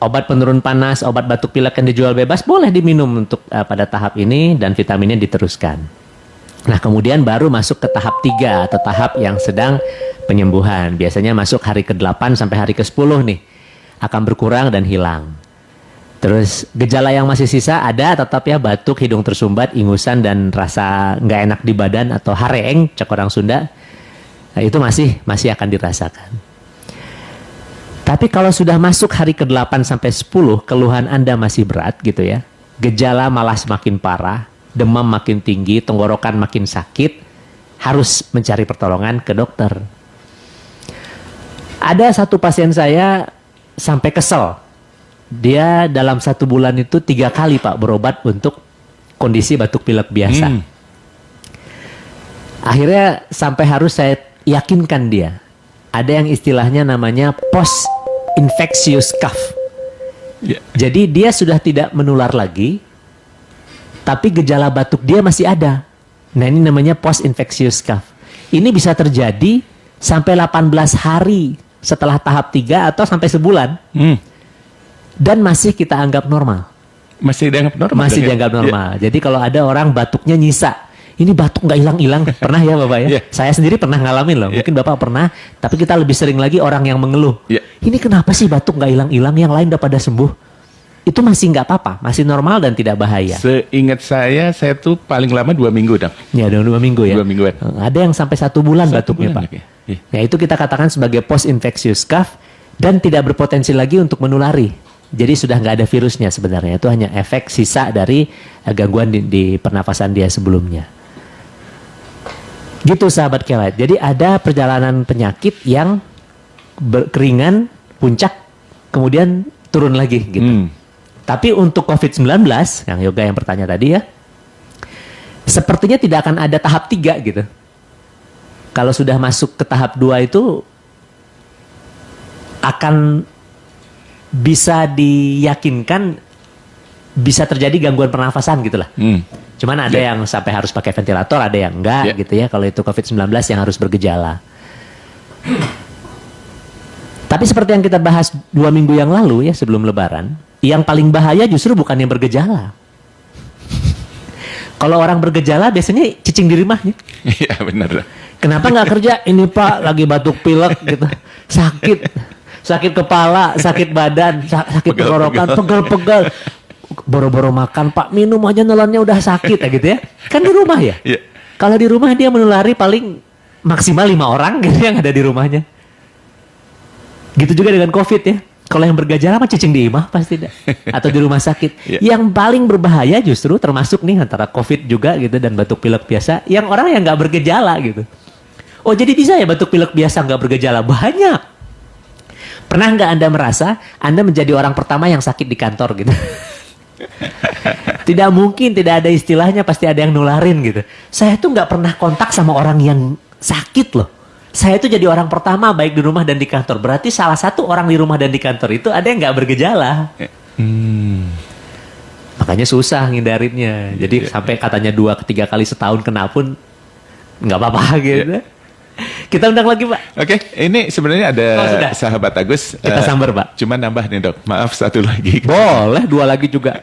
obat penurun panas, obat batuk pilek yang dijual bebas boleh diminum untuk pada tahap ini dan vitaminnya diteruskan. Nah kemudian baru masuk ke tahap 3 atau tahap yang sedang penyembuhan. Biasanya masuk hari ke-8 sampai hari ke-10 nih. Akan berkurang dan hilang. Terus gejala yang masih sisa ada tetap ya batuk, hidung tersumbat, ingusan dan rasa nggak enak di badan atau hareeng, cek orang Sunda. Nah, itu masih akan dirasakan. Tapi kalau sudah masuk hari ke-8 sampai 10, keluhan Anda masih berat gitu ya. Gejala malah semakin parah. Demam makin tinggi, tenggorokan makin sakit, harus mencari pertolongan ke dokter. Ada satu pasien saya sampai kesel. Dia dalam 1 bulan itu 3 kali Pak berobat untuk kondisi batuk pilek biasa. Akhirnya sampai harus saya yakinkan dia. Ada yang istilahnya namanya post infectious cough. Jadi dia sudah tidak menular lagi, tapi gejala batuk dia masih ada. Nah ini namanya post infectious cough. Ini bisa terjadi sampai 18 hari setelah tahap 3 atau sampai sebulan. Dan masih kita anggap normal. Masih dianggap normal? Masih dianggap normal. Jadi kalau ada orang batuknya nyisa, ini batuk nggak hilang-hilang. Pernah ya Bapak ya? Saya sendiri pernah ngalamin loh. Mungkin Bapak pernah, tapi kita lebih sering lagi orang yang mengeluh. Ini kenapa sih batuk nggak hilang-hilang, yang lain udah pada sembuh? Itu masih nggak apa-apa, masih normal dan tidak bahaya. Seingat saya tuh paling lama 2 minggu dong. Ya, 2 minggu ya. 2 mingguan. Ada yang sampai 1 bulan batuknya Pak. Ya itu kita katakan sebagai post infectious cough dan tidak berpotensi lagi untuk menulari. Jadi sudah nggak ada virusnya sebenarnya. Itu hanya efek sisa dari gangguan di pernafasan dia sebelumnya. Gitu sahabat kelet. Jadi ada perjalanan penyakit yang keringan, puncak, kemudian turun lagi gitu. Tapi untuk COVID-19, yang Yoga yang bertanya tadi ya, sepertinya tidak akan ada tahap 3 gitu. Kalau sudah masuk ke tahap 2 itu, akan bisa diyakinkan bisa terjadi gangguan pernafasan gitu lah. Cuman ada yang sampai harus pakai ventilator, ada yang enggak gitu ya. Kalau itu COVID-19 yang harus bergejala. Tapi seperti yang kita bahas 2 minggu yang lalu ya sebelum Lebaran, yang paling bahaya justru bukan yang bergejala. Kalau orang bergejala biasanya cicing di rumahnya. Iya benar. Kenapa nggak kerja? Ini Pak lagi batuk pilek gitu, sakit kepala, sakit badan, sakit tenggorokan, pegel-pegel. Boro-boro makan Pak, minum aja nelannya udah sakit ya gitu ya. Kan di rumah ya. Kalau di rumah dia menulari paling maksimal 5 orang gitu yang ada di rumahnya. Gitu juga dengan COVID ya. Kalau yang bergejala mah cicing di imah pasti tidak. Atau di rumah sakit. Yang paling berbahaya justru termasuk nih antara COVID juga gitu dan batuk pilek biasa. Yang orang yang nggak bergejala gitu. Oh jadi bisa ya batuk pilek biasa nggak bergejala? Banyak. Pernah nggak Anda merasa Anda menjadi orang pertama yang sakit di kantor gitu? Tidak mungkin, tidak ada istilahnya, pasti ada yang nularin gitu. Saya tuh nggak pernah kontak sama orang yang sakit loh. Saya tuh jadi orang pertama baik di rumah dan di kantor. Berarti salah satu orang di rumah dan di kantor itu ada yang nggak bergejala. Makanya susah ngindarinnya. Jadi sampai katanya 2-3 kali setahun kena pun nggak apa-apa gitu. Kita undang lagi Pak. Oke, ini sebenarnya ada Oh, sudah. sahabat Agus. Kita sambar Pak. Cuma nambah nih dok, maaf satu lagi. Boleh 2 lagi juga.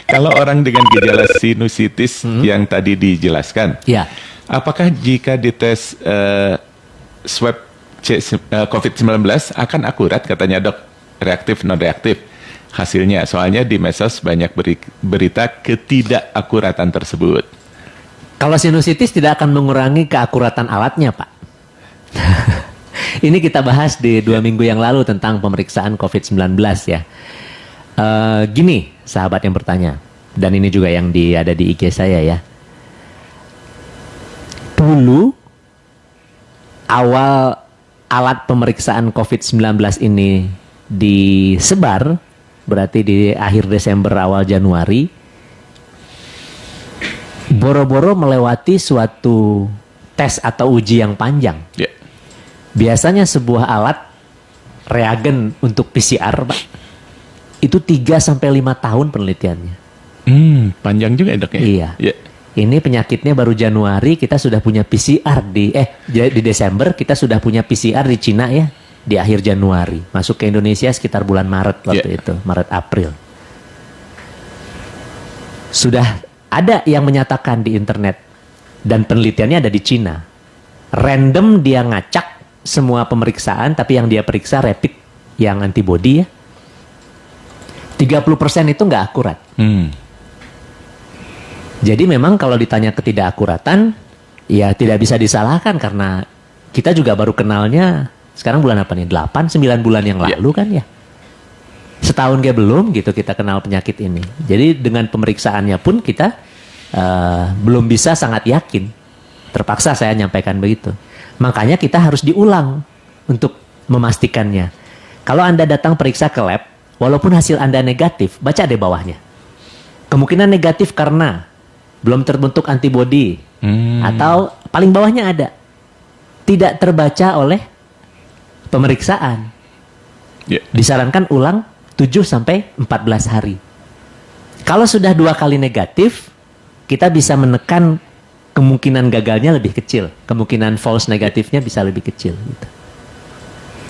Kalau orang dengan gejala sinusitis yang tadi dijelaskan, Ya. apakah jika dites swab COVID-19 akan akurat katanya dok, reaktif non reaktif hasilnya? Soalnya di medsos banyak berita ketidakakuratan tersebut. Kalau sinusitis tidak akan mengurangi keakuratan alatnya Pak. Ini kita bahas di 2 minggu yang lalu tentang pemeriksaan COVID-19 ya. Gini sahabat yang bertanya, dan ini juga yang ada di IG saya ya. Dulu awal alat pemeriksaan COVID-19 ini disebar, berarti di akhir Desember awal Januari, boro-boro melewati suatu tes atau uji yang panjang. Ya. Biasanya sebuah alat reagen untuk PCR, Pak, itu 3-5 tahun penelitiannya. Panjang juga dok ya? Iya. Ya. Ini penyakitnya baru Januari, kita sudah punya PCR di Desember, kita sudah punya PCR di Cina ya, di akhir Januari. Masuk ke Indonesia sekitar bulan Maret waktu itu, Maret April. Sudah ada yang menyatakan di internet, dan penelitiannya ada di Cina. Random dia ngacak semua pemeriksaan, tapi yang dia periksa rapid yang antibody ya. 30% itu nggak akurat. Jadi memang kalau ditanya ketidakakuratan, ya tidak bisa disalahkan karena kita juga baru kenalnya sekarang bulan apa nih? 8-9 bulan yang lalu kan ya. Setahun kayak belum gitu kita kenal penyakit ini. Jadi dengan pemeriksaannya pun kita belum bisa sangat yakin. Terpaksa saya nyampaikan begitu. Makanya kita harus diulang untuk memastikannya. Kalau Anda datang periksa ke lab, walaupun hasil Anda negatif, baca deh bawahnya. Kemungkinan negatif karena belum terbentuk antibodi, atau paling bawahnya ada tidak terbaca oleh pemeriksaan. Yeah. Disarankan ulang 7-14 hari. Kalau sudah 2 kali negatif, kita bisa menekan kemungkinan gagalnya lebih kecil. Kemungkinan false negatifnya bisa lebih kecil.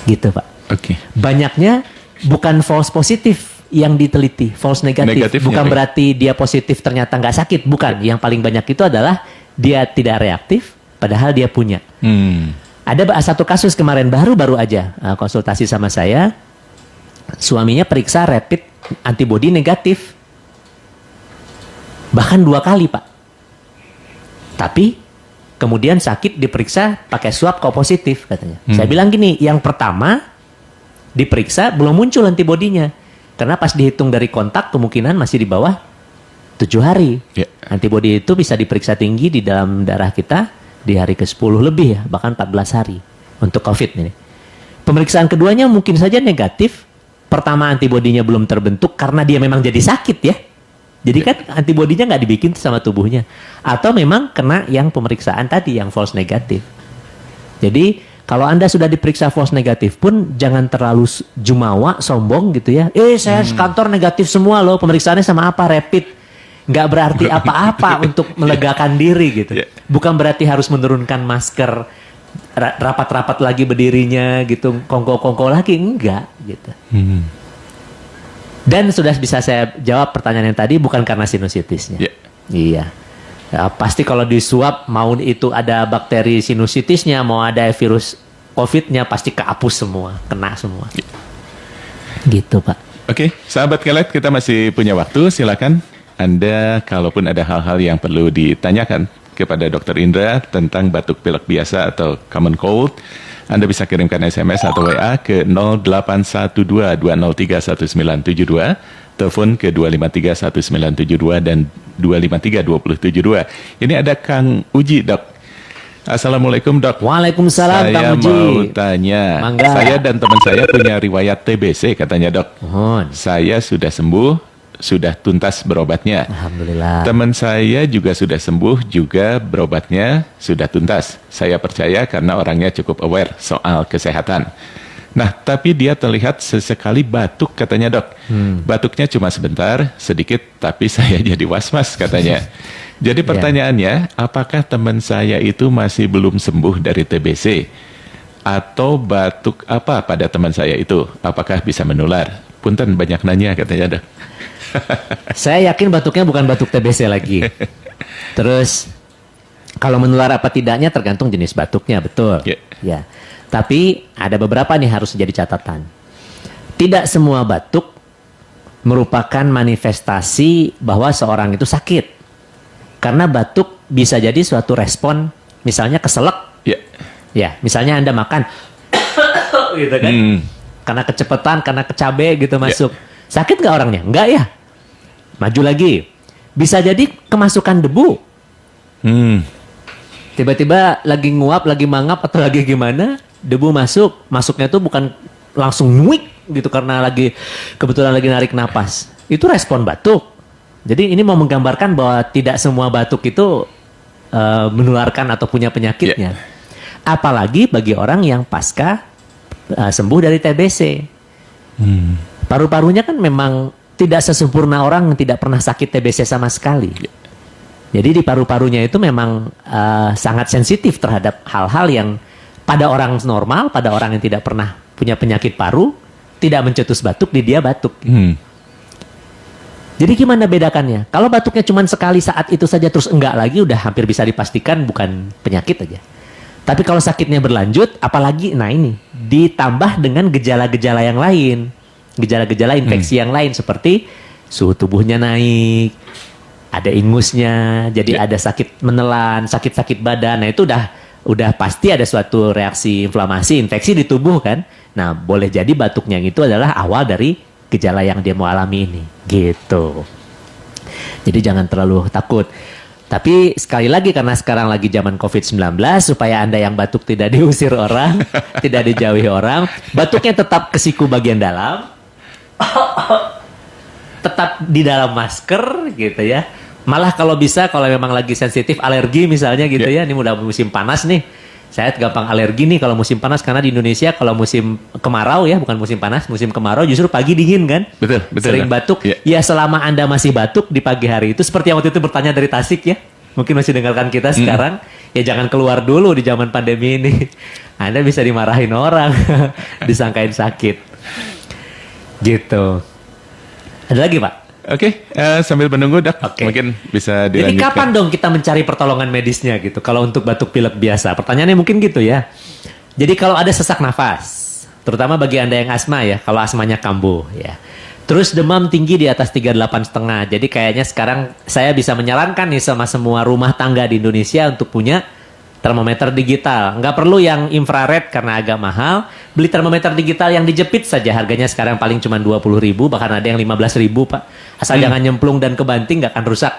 Gitu Pak. Oke. Banyaknya bukan false positif yang diteliti, false negatif. Negatifnya, Bukan ya. berarti dia positif ternyata nggak sakit, bukan. Yang paling banyak itu adalah dia tidak reaktif, padahal dia punya. Ada satu kasus kemarin baru aja konsultasi sama saya, suaminya periksa rapid antibody negatif, bahkan 2 kali Pak. Tapi kemudian sakit diperiksa pakai swab kok positif katanya. Saya bilang gini, yang pertama diperiksa belum muncul antibodinya. Karena pas dihitung dari kontak kemungkinan masih di bawah 7 hari. Yeah. Antibodi itu bisa diperiksa tinggi di dalam darah kita di hari ke-10 lebih ya, bahkan 14 hari untuk COVID ini. Pemeriksaan keduanya mungkin saja negatif. Pertama antibodinya belum terbentuk karena dia memang jadi sakit ya. Jadi kan antibodinya nggak dibikin sama tubuhnya. Atau memang kena yang pemeriksaan tadi yang false negatif. Jadi kalau Anda sudah diperiksa false negatif pun jangan terlalu jumawa, sombong gitu ya. Saya kantor negatif semua loh, pemeriksaannya sama apa? Rapid. Nggak berarti apa-apa untuk melegakan diri gitu. Yeah. Bukan berarti harus menurunkan masker, rapat-rapat lagi berdirinya gitu, kongko-kongko lagi, enggak gitu. Dan sudah bisa saya jawab pertanyaan yang tadi bukan karena sinusitisnya. Yeah. Iya. Ya, pasti kalau disuap mau itu ada bakteri sinusitisnya, mau ada virus COVID-nya pasti kehapus semua, kena semua. Yeah. Gitu Pak. Oke, sahabat Kelet, kita masih punya waktu. Silakan Anda kalaupun ada hal-hal yang perlu ditanyakan kepada Dr. Indra tentang batuk pilek biasa atau common cold, Anda bisa kirimkan SMS atau WA ke 0812-203-1972, telepon ke 253-1972 dan 253-2072. Ini ada Kang Uji, Dok. Assalamualaikum, Dok. Waalaikumsalam, Kang Uji. Saya mau tanya, Mangga. saya dan teman saya punya riwayat TBC katanya, Dok. Mohon. Saya sudah sembuh, sudah tuntas berobatnya. Alhamdulillah. Teman saya juga sudah sembuh, juga berobatnya sudah tuntas. Saya percaya karena orangnya cukup aware soal kesehatan. Nah, tapi dia terlihat sesekali batuk katanya, Dok. Batuknya cuma sebentar, sedikit, tapi saya jadi was-was katanya. Jadi pertanyaannya, apakah teman saya itu masih belum sembuh dari TBC? Atau batuk apa pada teman saya itu? Apakah bisa menular? Punten banyak nanya katanya, Dok. Saya yakin batuknya bukan batuk TBC lagi. Terus kalau menular apa tidaknya tergantung jenis batuknya, betul. Ya. Tapi ada beberapa nih harus jadi catatan. Tidak semua batuk merupakan manifestasi bahwa seorang itu sakit. Karena batuk bisa jadi suatu respon, misalnya keselak. Ya, misalnya Anda makan gitu kan. Karena kecepatan, karena kecabe gitu masuk. Sakit nggak orangnya? Nggak ya. Maju lagi. Bisa jadi kemasukan debu. Tiba-tiba lagi nguap, lagi mangap atau lagi gimana, debu masuk. Masuknya tuh bukan langsung nyuik gitu karena lagi kebetulan lagi narik napas. Itu respon batuk. Jadi ini mau menggambarkan bahwa tidak semua batuk itu menularkan atau punya penyakitnya. Apalagi bagi orang yang pasca sembuh dari TBC. Paru-parunya kan memang tidak sesempurna orang yang tidak pernah sakit TBC sama sekali. Jadi di paru-parunya itu memang sangat sensitif terhadap hal-hal yang pada orang normal, pada orang yang tidak pernah punya penyakit paru, tidak mencetus batuk, di dia batuk. Jadi gimana bedakannya? Kalau batuknya cuma sekali saat itu saja terus enggak lagi, udah hampir bisa dipastikan bukan penyakit aja. Tapi kalau sakitnya berlanjut, apalagi, nah ini, ditambah dengan gejala-gejala yang lain. Gejala-gejala infeksi yang lain seperti suhu tubuhnya naik, ada ingusnya, jadi ada sakit menelan, sakit-sakit badan. Nah itu udah pasti ada suatu reaksi inflamasi, infeksi di tubuh kan. Nah boleh jadi batuknya itu adalah awal dari gejala yang dia mau alami ini. Gitu. Jadi jangan terlalu takut. Tapi sekali lagi karena sekarang lagi zaman COVID-19, supaya Anda yang batuk tidak diusir orang, tidak dijauhi orang, batuknya tetap ke siku bagian dalam, tetap di dalam masker gitu ya. Malah kalau bisa, kalau memang lagi sensitif alergi misalnya gitu ya, ini udah musim panas nih, saya gampang alergi nih kalau musim panas, karena di Indonesia kalau musim kemarau ya, bukan musim panas, musim kemarau justru pagi dingin kan. Betul. Sering batuk. Ya selama Anda masih batuk di pagi hari itu, seperti yang waktu itu bertanya dari Tasik ya, mungkin masih dengarkan kita sekarang, ya jangan keluar dulu di zaman pandemi ini. Anda bisa dimarahin orang, disangkain sakit. Gitu. Ada lagi Pak? Oke, sambil menunggu Dok, mungkin bisa dilanjutkan. Jadi kapan dong kita mencari pertolongan medisnya gitu? Kalau untuk batuk pilek biasa, pertanyaannya mungkin gitu ya. Jadi kalau ada sesak nafas, terutama bagi Anda yang asma ya, kalau asmanya kambuh ya. Terus demam tinggi di atas 38,5. Jadi kayaknya sekarang saya bisa menyarankan nih sama semua rumah tangga di Indonesia untuk punya termometer digital. Nggak perlu yang infrared karena agak mahal. Beli termometer digital yang dijepit saja. Harganya sekarang paling cuma 20.000, bahkan ada yang 15.000 Pak. Asal jangan nyemplung dan kebanting, nggak akan rusak.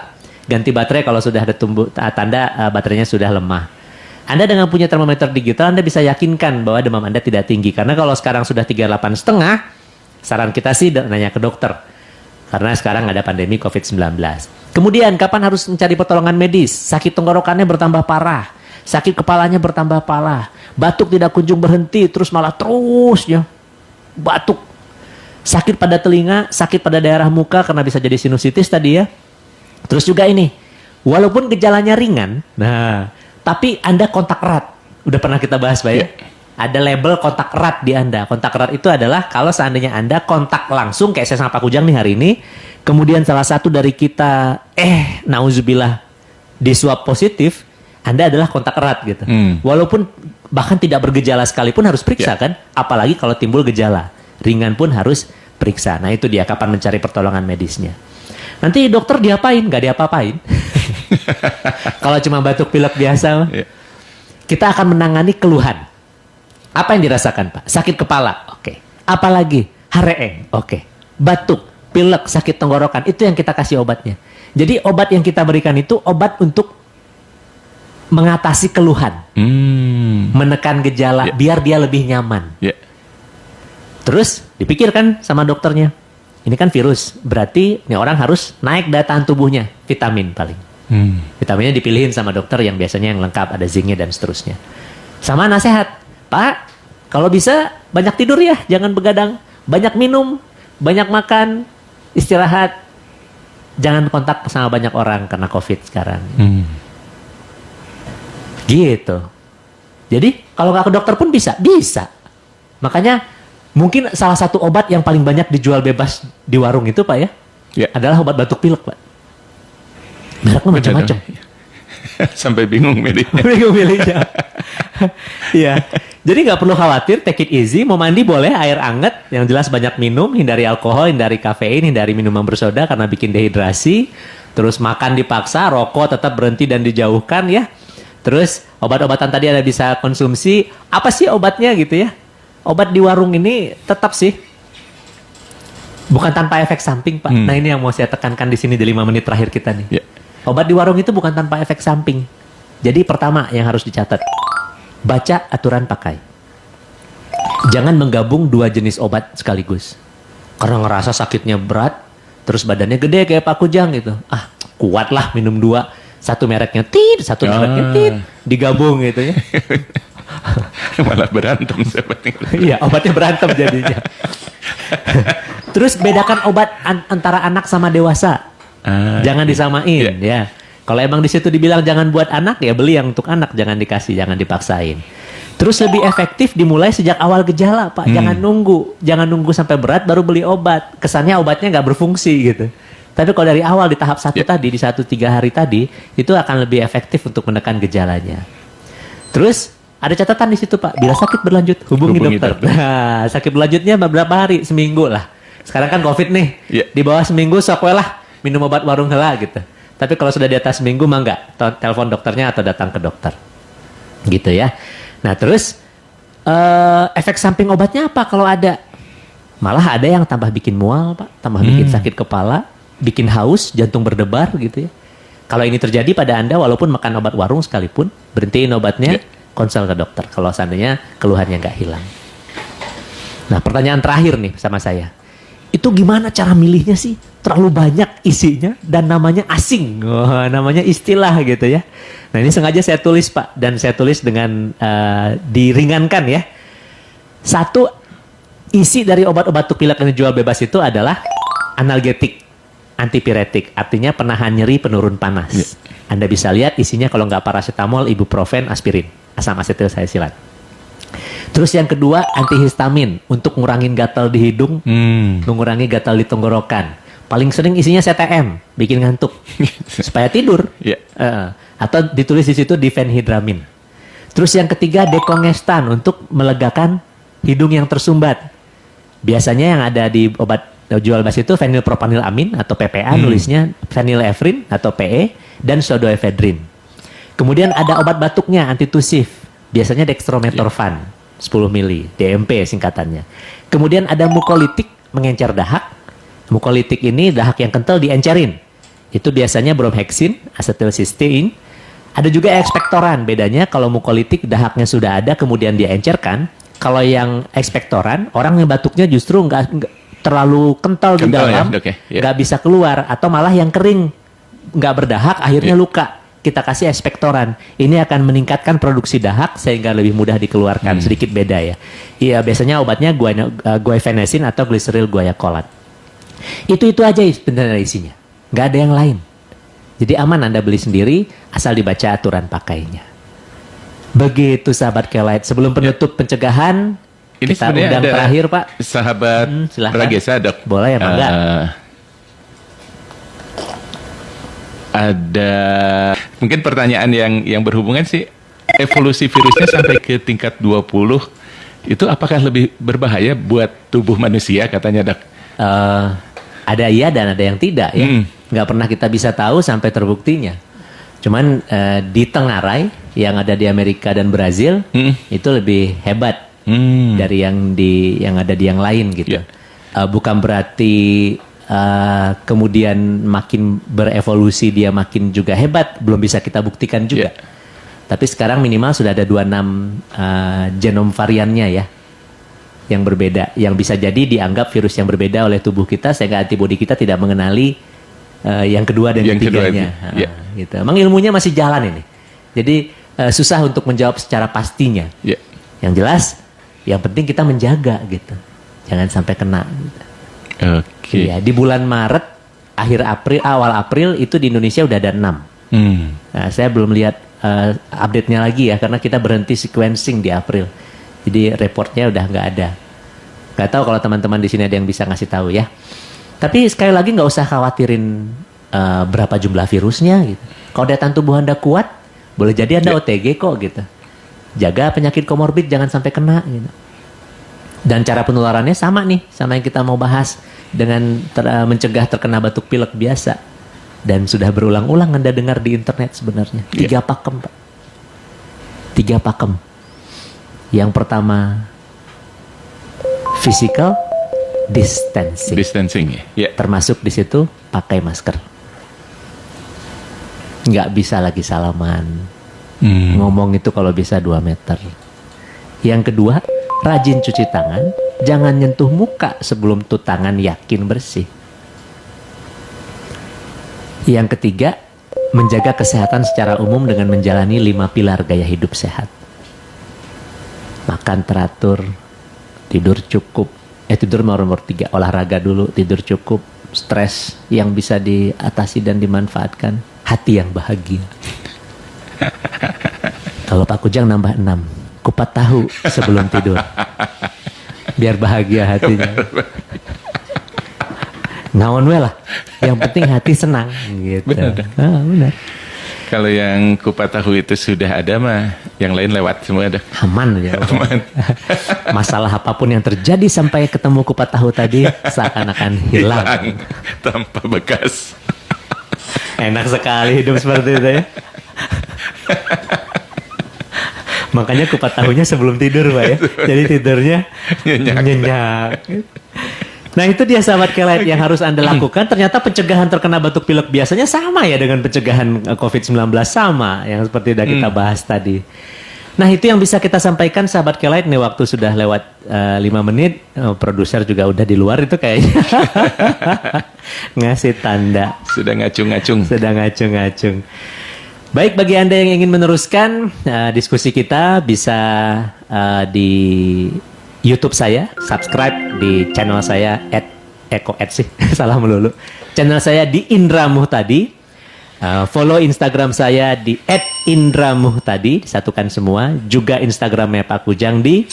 Ganti baterai kalau sudah ada tanda baterainya sudah lemah. Anda dengan punya termometer digital, Anda bisa yakinkan bahwa demam Anda tidak tinggi. Karena kalau sekarang sudah 38,5, saran kita sih nanya ke dokter. Karena sekarang ada pandemi COVID-19. Kemudian, kapan harus mencari pertolongan medis? Sakit tenggorokannya bertambah parah. Sakit kepalanya bertambah parah. Batuk tidak kunjung berhenti, terus malah terus ya. Batuk. Sakit pada telinga, sakit pada daerah muka karena bisa jadi sinusitis tadi ya. Terus juga ini, walaupun gejalanya ringan, nah, tapi Anda kontak erat. Udah pernah kita bahas Pak ya? Ada label kontak erat di Anda. Kontak erat itu adalah kalau seandainya Anda kontak langsung, kayak saya sama Pak Kujang nih hari ini, kemudian salah satu dari kita, nauzubillah, di swab positif, Anda adalah kontak erat gitu. Walaupun bahkan tidak bergejala sekalipun harus periksa kan? Apalagi kalau timbul gejala. Ringan pun harus periksa. Nah itu dia kapan mencari pertolongan medisnya. Nanti dokter diapain? Nggak diapa-apain. Kalau cuma batuk pilek biasa, kita akan menangani keluhan. Apa yang dirasakan Pak? Sakit kepala, oke. Apalagi? Hareeng, oke. Batuk, pilek, sakit tenggorokan, itu yang kita kasih obatnya. Jadi obat yang kita berikan itu obat untuk mengatasi keluhan, menekan gejala, biar dia lebih nyaman. Terus dipikirkan sama dokternya, ini kan virus, berarti ini orang harus naik daya tahan tubuhnya, vitamin paling. Vitaminnya dipilihin sama dokter yang biasanya yang lengkap, ada zincnya dan seterusnya. Sama nasihat, Pak, Kalau bisa banyak tidur ya, jangan begadang. Banyak minum, banyak makan, istirahat. Jangan kontak sama banyak orang karena COVID sekarang. Gitu. Jadi kalau nggak ke dokter pun bisa. Makanya mungkin salah satu obat yang paling banyak dijual bebas di warung itu Pak ya, adalah obat batuk pilek Pak. Mereknya macam-macam. Sampai bingung milihnya. Bingung milihnya. Iya. Jadi nggak perlu khawatir, take it easy. Mau mandi boleh, air anget. Yang jelas banyak minum, hindari alkohol, hindari kafein, hindari minuman bersoda karena bikin dehidrasi. Terus makan dipaksa, rokok tetap berhenti dan dijauhkan ya. Terus obat-obatan tadi Anda bisa konsumsi. Apa sih obatnya gitu ya? Obat di warung ini tetap sih bukan tanpa efek samping Pak. Nah ini yang mau saya tekankan di sini di 5 menit terakhir kita nih. Obat di warung itu bukan tanpa efek samping. Jadi pertama yang harus dicatat, baca aturan pakai. Jangan menggabung 2 jenis obat sekaligus. Karena ngerasa sakitnya berat, terus badannya gede kayak Pak Kujang gitu. Ah kuat lah minum 2. Satu mereknya satu mereknya digabung gitu ya. Malah berantem seperti itu. Iya, obatnya berantem jadinya. Terus bedakan obat antara anak sama dewasa. Jangan disamain ya. Kalau emang di situ dibilang jangan buat anak, ya beli yang untuk anak, jangan dikasih, jangan dipaksain. Terus lebih efektif dimulai sejak awal gejala, Pak. Jangan nunggu sampai berat baru beli obat. Kesannya obatnya nggak berfungsi gitu. Tapi kalau dari awal di tahap 1 tadi, di 1-3 hari tadi, itu akan lebih efektif untuk menekan gejalanya. Terus ada catatan di situ Pak, bila sakit berlanjut hubungi dokter. Nah, sakit berlanjutnya beberapa hari, seminggu lah. Sekarang kan COVID nih, di bawah seminggu sok we lah minum obat warung heula gitu. Tapi kalau sudah di atas seminggu mah enggak, telepon dokternya atau datang ke dokter. Gitu ya. Nah terus efek samping obatnya apa kalau ada? Malah ada yang tambah bikin mual Pak, tambah bikin sakit kepala, bikin haus, jantung berdebar gitu ya. Kalau ini terjadi pada Anda walaupun makan obat warung sekalipun, berhentiin obatnya, konsul ke dokter kalau seandainya keluhannya nggak hilang. Nah pertanyaan terakhir nih sama saya, itu gimana cara milihnya sih? Terlalu banyak isinya dan namanya asing, namanya istilah gitu ya. Nah ini sengaja saya tulis Pak, dan saya tulis dengan diringankan ya. 1, isi dari obat-obat batuk pilek yang dijual bebas itu adalah analgetik, antipiretik, artinya penahan nyeri, penurun panas. Anda bisa lihat isinya kalau nggak paracetamol, ibuprofen, aspirin, asam asetil salisilat. Terus yang kedua antihistamin untuk ngurangin gatal di hidung, mengurangi gatal di tenggorokan. Paling sering isinya CTM, bikin ngantuk supaya tidur. Atau ditulis di situ difenhidramin. Terus yang ketiga dekongestan untuk melegakan hidung yang tersumbat. Biasanya yang ada di obat jual bebas itu fenilpropanilamin atau PPA, nulisnya phenylefrin atau PE, dan pseudoephedrine. Kemudian ada obat batuknya antitusif, biasanya dextromethorphan 10 mili, DMP singkatannya. Kemudian ada mukolitik, mengencer dahak. Mukolitik ini dahak yang kental diencerin. Itu biasanya bromhexin, acetylcysteine. Ada juga ekspektoran, bedanya kalau mukolitik dahaknya sudah ada kemudian diencerkan. Kalau yang ekspektoran, orang yang batuknya justru nggak terlalu kental di dalam, nggak bisa keluar, atau malah yang kering, nggak berdahak, akhirnya luka. Kita kasih ekspektoran. Ini akan meningkatkan produksi dahak sehingga lebih mudah dikeluarkan. Sedikit beda ya. Iya, biasanya obatnya guaifenesin atau glyceryl guaiacolat. Itu aja sebenarnya isinya. Nggak ada yang lain. Jadi aman Anda beli sendiri, asal dibaca aturan pakainya. Begitu sahabat Kelight. Sebelum penutup pencegahan, ini kita undang terakhir Pak. Sahabat Ragesa Dok. Boleh ya Pak? Ada mungkin pertanyaan yang berhubungan sih, evolusi virusnya sampai ke tingkat 20 itu apakah lebih berbahaya buat tubuh manusia katanya Dok? Ada iya dan ada yang tidak ya. Nggak pernah kita bisa tahu sampai terbuktinya. Cuman di Tengarai yang ada di Amerika dan Brazil itu lebih hebat dari yang ada di yang lain gitu. Bukan berarti kemudian makin berevolusi dia makin juga hebat, belum bisa kita buktikan juga. Tapi sekarang minimal sudah ada 26 genom variannya ya, yang berbeda, yang bisa jadi dianggap virus yang berbeda oleh tubuh kita sehingga antibodi kita tidak mengenali yang kedua dan ketiganya. Gitu. Emang ilmunya masih jalan ini, jadi susah untuk menjawab secara pastinya. Yang jelas Yang penting kita menjaga gitu. Jangan sampai kena gitu. Oke. Iya, di bulan Maret, akhir April, awal April itu di Indonesia udah ada 6. Nah, saya belum lihat update-nya lagi ya, karena kita berhenti sequencing di April. Jadi reportnya udah nggak ada. Nggak tahu kalau teman-teman di sini ada yang bisa ngasih tahu ya. Tapi sekali lagi nggak usah khawatirin berapa jumlah virusnya gitu. Kalau daya tahan tubuh Anda kuat, boleh jadi Anda OTG kok gitu. Jaga penyakit komorbid jangan sampai kena gitu. Dan cara penularannya sama nih, sama yang kita mau bahas dengan mencegah terkena batuk pilek biasa. Dan sudah berulang-ulang Anda dengar di internet sebenarnya. 3 pakem, Pak. 3 pakem. Yang pertama, physical distancing. Distancing ya. Termasuk di situ pakai masker. Nggak bisa lagi salaman. Ngomong itu kalau bisa 2 meter. Yang kedua, rajin cuci tangan. Jangan nyentuh muka sebelum tuh tangan yakin bersih. Yang ketiga, menjaga kesehatan secara umum dengan menjalani 5 pilar gaya hidup sehat. Makan teratur, tidur cukup. Tidur nomor 3, olahraga dulu, tidur cukup, stres yang bisa diatasi dan dimanfaatkan, hati yang bahagia. Kalau Pak Kujang nambah 6, kupat tahu sebelum tidur. Biar bahagia hatinya. Naon we lah. Yang penting hati senang gitu. Benar. Benar. Kalau yang kupat tahu itu sudah ada mah, yang lain lewat semua dah. Aman ya. Aman. Masalah apapun yang terjadi sampai ketemu kupat tahu tadi seakan-akan hilang. Tanpa bekas. Enak sekali hidup seperti itu ya. Makanya kupat tahunya sebelum tidur Pak ya. Jadi tidurnya nyenyak. Nah itu dia sahabat Kelight yang harus Anda lakukan. Ternyata pencegahan terkena batuk pilek biasanya sama ya dengan pencegahan COVID-19, sama yang seperti sudah kita bahas tadi. Nah itu yang bisa kita sampaikan sahabat Kelight. Nih waktu sudah lewat 5 menit. Produser juga udah di luar itu kayaknya. Ngasih tanda. Sudah ngacung-ngacung. Sudah ngacung-ngacung. Baik, bagi Anda yang ingin meneruskan diskusi kita bisa di YouTube saya, subscribe di channel saya salah melulu. Channel saya di Indra Muhtadi. Follow Instagram saya di @indramuhtadi, disatukan semua. Juga Instagramnya Pak Kujang di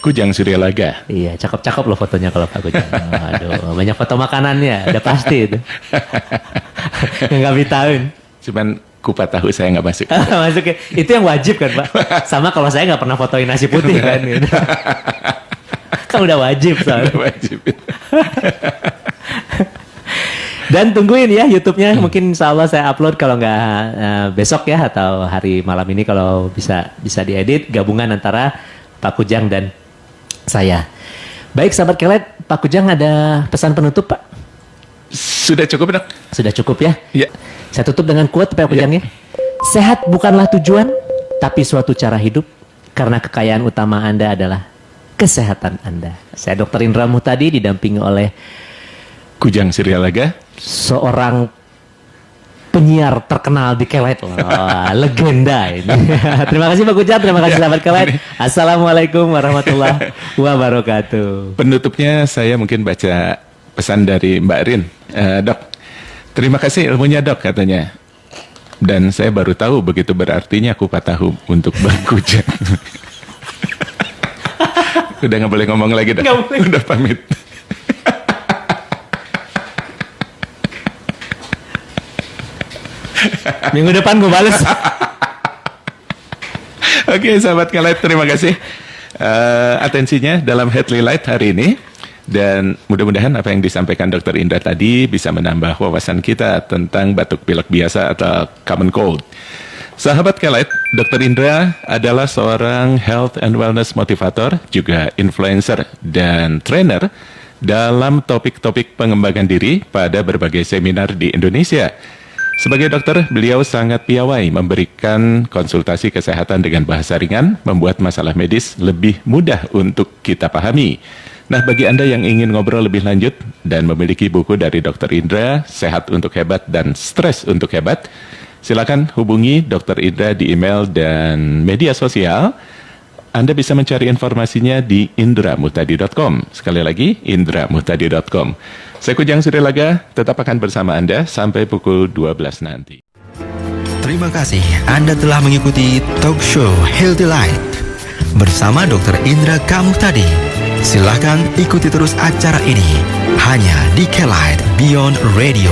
@Kujang Suryalaga. Iya, cakep-cakep loh fotonya kalau Pak Kujang. Aduh, banyak foto makanannya, udah pasti itu. Nggak bitaun. Cuman kupat tahu saya nggak masuk. Masuk ya. Itu yang wajib kan Pak. Sama kalau saya nggak pernah fotoin nasi putih kan. Gitu. Kan udah wajib soalnya. Udah wajib. Dan tungguin ya YouTube-nya. Mungkin insya Allah saya upload kalau nggak besok ya. Atau hari malam ini kalau bisa diedit. Gabungan antara Pak Kujang dan saya. Baik sahabat Kelight. Pak Kujang ada pesan penutup Pak? Sudah cukup dok? Sudah cukup ya? Iya. Saya tutup dengan quote Pak Kujang ya. Sehat bukanlah tujuan, tapi suatu cara hidup. Karena kekayaan utama Anda adalah kesehatan Anda. Saya Dr. Indra Muhtadi didampingi oleh Kujang Suryalaga, seorang penyiar terkenal di Kelight. Legenda ini. Terima kasih Pak Kujang, terima kasih sahabat Kelight. Assalamualaikum warahmatullahi wabarakatuh. Penutupnya saya mungkin baca pesan dari Mbak Rin. Dok, terima kasih ilmunya dok katanya. Dan saya baru tahu begitu berartinya kupat tahu untuk Mbak Kujang. Udah nggak boleh ngomong lagi dok. Udah pamit. Minggu depan gue bales. Oke sahabat Kelight, terima kasih atensinya dalam Headly Light hari ini. Dan mudah-mudahan apa yang disampaikan Dr. Indra tadi bisa menambah wawasan kita tentang batuk pilek biasa atau common cold. Sahabat Kelight, Dr. Indra adalah seorang health and wellness motivator, juga influencer dan trainer dalam topik-topik pengembangan diri pada berbagai seminar di Indonesia. Sebagai dokter, beliau sangat piawai memberikan konsultasi kesehatan dengan bahasa ringan, membuat masalah medis lebih mudah untuk kita pahami. Nah, bagi Anda yang ingin ngobrol lebih lanjut dan memiliki buku dari Dr. Indra, Sehat untuk Hebat dan Stres untuk Hebat, silakan hubungi Dr. Indra di email dan media sosial Anda bisa mencari informasinya di indramutadi.com. Sekali lagi, indramutadi.com. Saya Kujang Surilaga, tetap akan bersama Anda sampai pukul 12 nanti. Terima kasih Anda telah mengikuti talk show Healthy Light bersama Dr. Indra Kamuhtadi. Silahkan ikuti terus acara ini hanya di K-Light Beyond Radio.